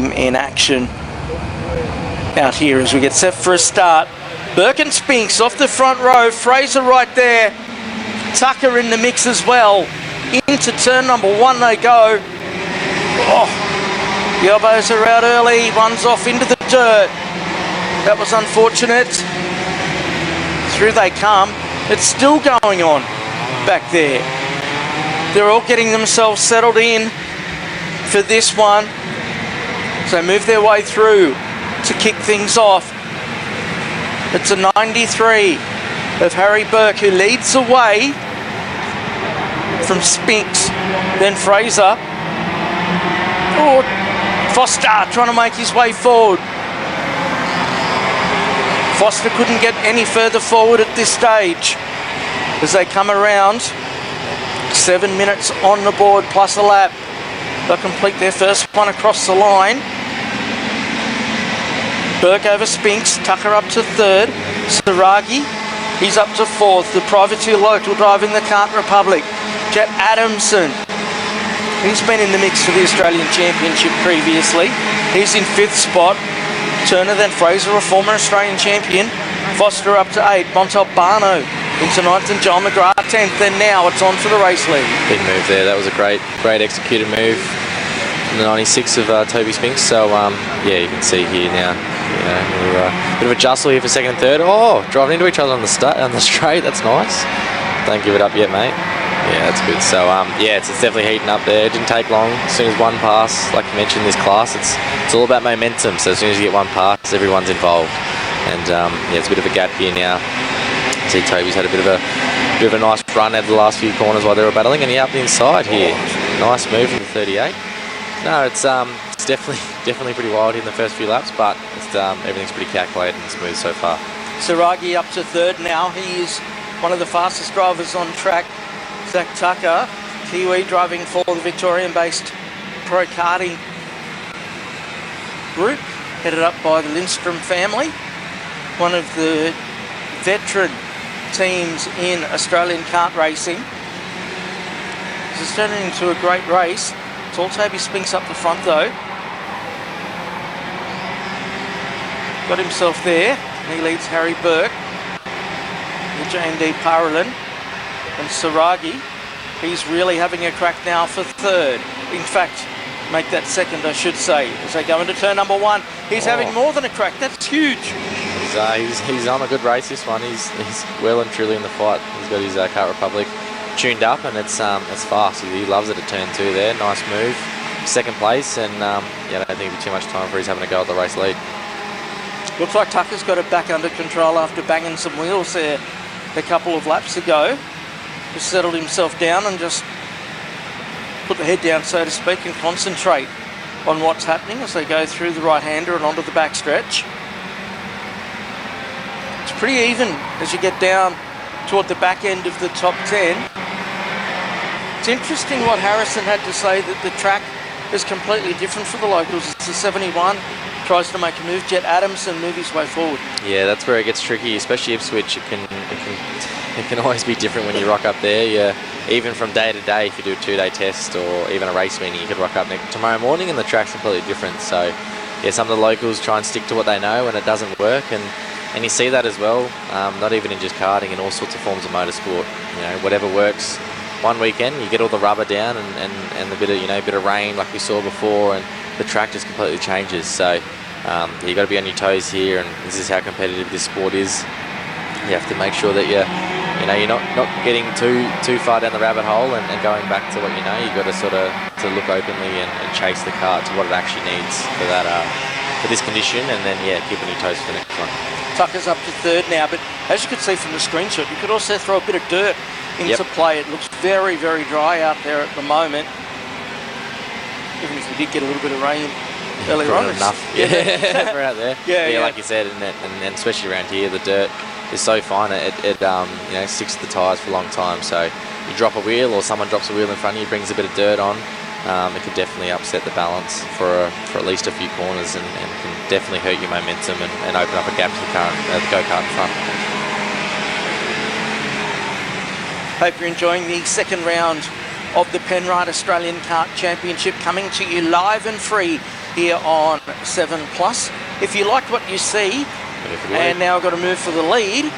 in action out here as we get set for a start. Burke and Spinks off the front row. Fraser right there. Tucker in the mix as well. Into turn number 1 they go. Oh, the elbows are out early. One's off into the dirt. That was unfortunate. Through they come. It's still going on back there. They're all getting themselves settled in for this one. So move their way through to kick things off. It's a 93 of Harry Burke who leads the way from Spinks, then Fraser. Oh, Foster trying to make his way forward. Foster couldn't get any further forward at this stage as they come around. 7 minutes on the board plus a lap. They'll complete their first one across the line. Burke over Spinks, Tucker up to third. Saragi, he's up to fourth. The privateer local driving the Kart Republic. Jet Adamson, he's been in the mix for the Australian Championship previously. He's in 5th spot. Turner, then Fraser, a former Australian champion. Foster up to 8. Montalbano into 9th and John McGrath 10th. And now it's on for the race lead. Big move there. That was a great executed move from the 96 of Toby Spinks. So, yeah, you can see here now, you know, a bit of a jostle here for second and third. Oh, driving into each other on the straight. That's nice. Don't give it up yet, mate. Yeah, that's good. So, yeah, it's definitely heating up there. It didn't take long. As soon as one pass, like you mentioned, this class, it's all about momentum. So as soon as you get one pass, everyone's involved. And yeah, it's a bit of a gap here now. See, Toby's had a bit of a nice run out of the last few corners while they were battling, and he up the inside here. Nice move from the 38. No, it's definitely pretty wild here in the first few laps, but it's, everything's pretty calculated and smooth so far. Saragi up to third now. He is one of the fastest drivers on track. Zach Tucker, Kiwi, driving for the Victorian-based pro karting group, headed up by the Lindstrom family, one of the veteran teams in Australian kart racing. This is turning into a great race. It's all Toby Spinks up the front though. Got himself there, and he leads Harry Burke, the J&D Paralin. And Saragi, he's really having a crack now for third. In fact, make that second, I should say, as they go into turn number 1. He's having more than a crack. That's huge. He's on a good race, this one. He's well and truly in the fight. He's got his Kart Republic tuned up, and it's fast. He loves it at turn 2 there. Nice move. Second place, and yeah, I don't think it'll be too much time for he's having a go at the race lead. Looks like Tucker's got it back under control after banging some wheels there a couple of laps ago. Just settled himself down and just put the head down, so to speak, and concentrate on what's happening as they go through the right-hander and onto the backstretch. It's pretty even as you get down toward the back end of the top 10. It's interesting what Harrison had to say, that the track is completely different for the locals. It's the 71, tries to make a move. Jet Adamson move his way forward. Yeah, that's where it gets tricky, especially Ipswich. It can always be different when you rock up there. Yeah, even from day to day, if you do a 2-day test or even a race meeting, you could rock up tomorrow morning and the track's completely different. So yeah, some of the locals try and stick to what they know, and it doesn't work. And you see that as well, not even in just karting, in all sorts of forms of motorsport. You know, whatever works one weekend, you get all the rubber down and the bit of rain like we saw before, and the track just completely changes. So you got to be on your toes here, and this is how competitive this sport is. You have to make sure that you're not getting too far down the rabbit hole and going back to what you know. You've got to sort of look openly and chase the car to what it actually needs for that for this condition, and then yeah, keep on your toes for the next one. Tucker's up to third now, but as you could see from the screenshot, you could also throw a bit of dirt into play. It looks very, very dry out there at the moment. Even if we did get a little bit of rain earlier on. Enough. Yeah, we're out there. Yeah, like you said, and especially around here, the dirt is so fine. It sticks to the tyres for a long time. So you drop a wheel, or someone drops a wheel in front of you, brings a bit of dirt on. It could definitely upset the balance for at least a few corners, and can definitely hurt your momentum and open up a gap to the go-kart in front. Hope you're enjoying the second round of the Penrite Australian Kart Championship, coming to you live and free here on 7 Plus. If you liked what you see, and now I've got to move for the lead.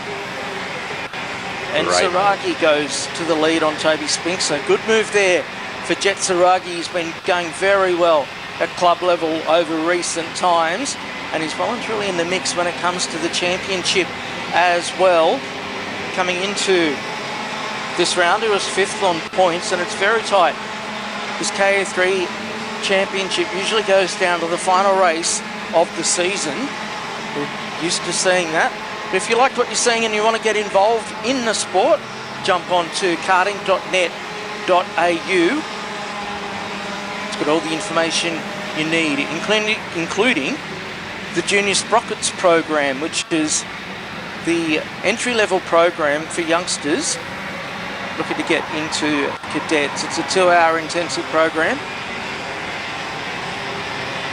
And Saragi goes to the lead on Toby Spinks. So good move there for Jet Saragi. He's been going very well at club level over recent times. And he's well and truly in the mix when it comes to the championship as well. Coming into this round, he was 5th on points, and it's very tight. This KA3 championship usually goes down to the final race of the season. We're used to seeing that. But if you like what you're seeing and you want to get involved in the sport, jump on to karting.net.au. It's got all the information you need, including the Junior Sprockets program, which is the entry-level program for youngsters looking to get into cadets. It's a 2-hour intensive program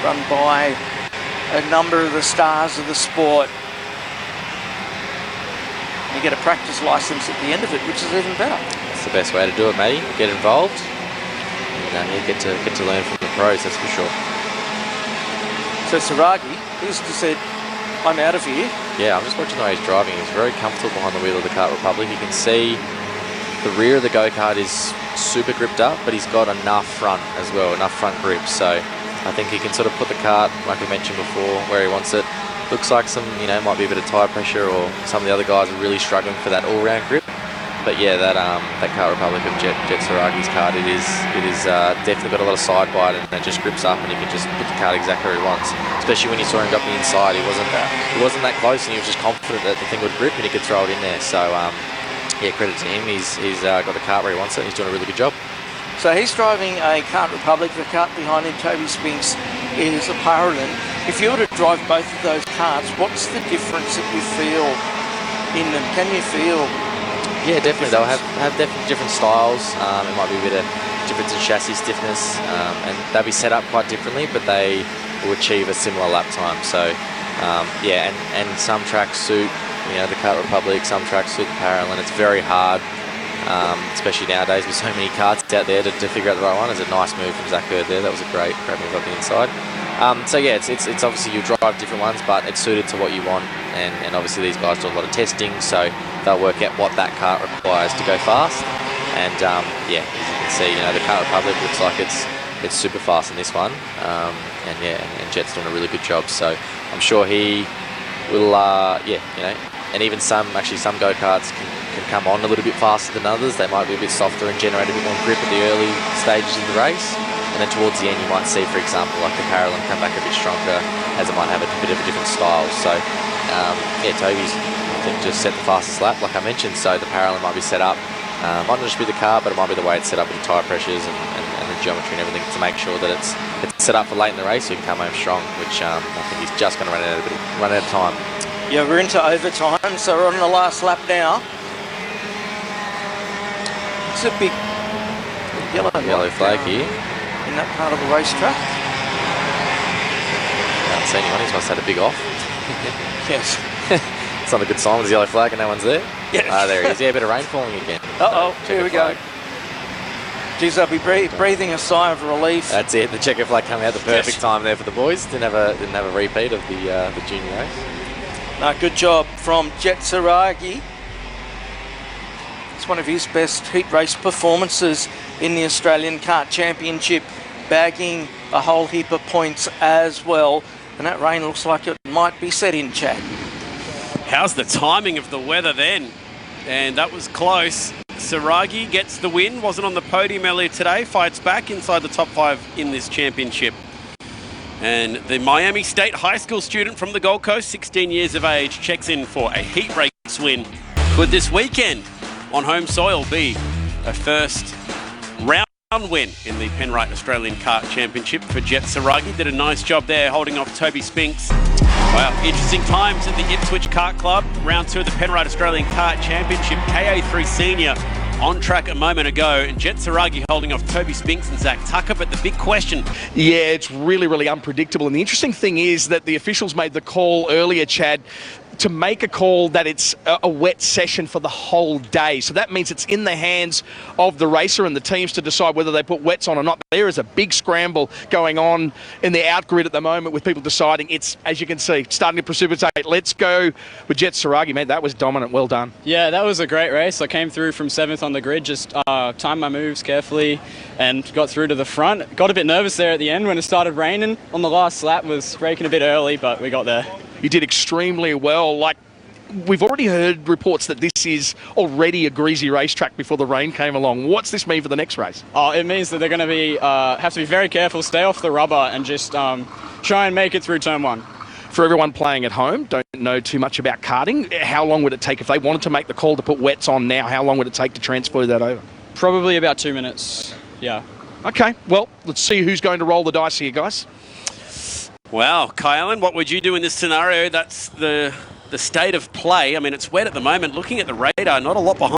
run by a number of the stars of the sport. You get a practice license at the end of it, which is even better. It's the best way to do it, matey. Get involved. And you get to learn from the pros, that's for sure. So Saragi, he's just said, I'm out of here. Yeah, I'm just watching the way he's driving. He's very comfortable behind the wheel of the Kart Republic. You can see the rear of the go-kart is super gripped up, but he's got enough front as well, enough front grip. So I think he can sort of put the kart, like I mentioned before, where he wants it. Looks like some, might be a bit of tyre pressure, or some of the other guys are really struggling for that all-round grip. But yeah, that Kart Republic of Jet Saragi's kart, it is definitely got a lot of side bite, and it just grips up, and he can just put the kart exactly where he wants. Especially when you saw him go up the inside, he wasn't that close, and he was just confident that the thing would grip and he could throw it in there. So yeah, credit to him. He's got the kart where he wants it, and he's doing a really good job. So he's driving a Kart Republic. The kart behind him, Toby Spinks, is a Paralin. If you were to drive both of those karts, what's the difference that you feel in them? Can you feel? Yeah, definitely. They'll have definitely different styles. It might be a bit of difference in chassis stiffness, and they'll be set up quite differently, but they will achieve a similar lap time. So yeah, and some tracks suit the Kart Republic, some tracks suit the Paralin. It's very hard. Especially nowadays with so many karts out there to figure out the right one. It's a nice move from Zach Bird there. That was a great move up the inside. So yeah, it's obviously you drive different ones, but it's suited to what you want. And obviously these guys do a lot of testing, so they'll work out what that kart requires to go fast. And yeah, as you can see, the Kart Republic looks like it's super fast in this one. And yeah, and Jet's doing a really good job. So I'm sure he will, and even some go-karts can come on a little bit faster than others. They might be a bit softer and generate a bit more grip at the early stages of the race. And then towards the end you might see, for example, like the Paralin come back a bit stronger, as it might have a bit of a different style. So yeah, Toby's, I think, just set the fastest lap, like I mentioned. So the Paralin might be set up, might not just be the car, but it might be the way it's set up with the tyre pressures and the geometry and everything to make sure that it's set up for late in the race so you can come home strong, which I think he's just going to run out of time. Yeah, we're into overtime, so we're on the last lap now. It's a big yellow flag here in that part of the racetrack. Can't see anyone. He's must have had a big off. Yes. It's not a good sign with the yellow flag and no one's there. Yeah. There he is. Yeah, a bit of rain falling again. Here we go. Geez, I'll be breathing a sigh of relief. That's it. The checker flag coming out the perfect time there for the boys. Didn't have a repeat of the junior race. No, good job from Jet Saragi. It's one of his best heat race performances in the Australian Kart Championship, bagging a whole heap of points as well. And that rain looks like it might be set in, Chad. How's the timing of the weather then? And that was close. Saragi gets the win, wasn't on the podium earlier today, fights back inside the top 5 in this championship. And the Miami State High School student from the Gold Coast, 16 years of age, checks in for a heat race win. Could this weekend on home soil be a first round win in the Penrite Australian Kart Championship for Jet Saragi? Did a nice job there holding off Toby Spinks. Wow, interesting times at the Ipswich Kart Club. Round 2 of the Penrite Australian Kart Championship. KA3 Senior on track a moment ago, and Jet Saragi holding off Toby Spinks and Zach Tucker. But the big question... Yeah, it's really, really unpredictable. And the interesting thing is that the officials made the call earlier, Chad. to make a call that it's a wet session for the whole day. So that means it's in the hands of the racer and the teams to decide whether they put wets on or not. There is a big scramble going on in the outgrid at the moment with people deciding. It's, as you can see, starting to precipitate. Let's go with Jet Saragi, man. That was dominant. Well done. Yeah, that was a great race. I came through from 7th on the grid, just timed my moves carefully and got through to the front. Got a bit nervous there at the end when it started raining. On the last lap was braking a bit early, but we got there. You did extremely well. Like, we've already heard reports that this is already a greasy racetrack before the rain came along. What's this mean for the next race? Oh, it means that they're going to be have to be very careful, stay off the rubber, and just try and make it through turn 1. For everyone playing at home, don't know too much about karting, how long would it take if they wanted to make the call to put wets on now? How long would it take to transfer that over? Probably about 2 minutes. Yeah. Okay, well, let's see who's going to roll the dice here, guys. Wow, Kylan, what would you do in this scenario? That's the state of play. I mean, it's wet at the moment. Looking at the radar, not a lot behind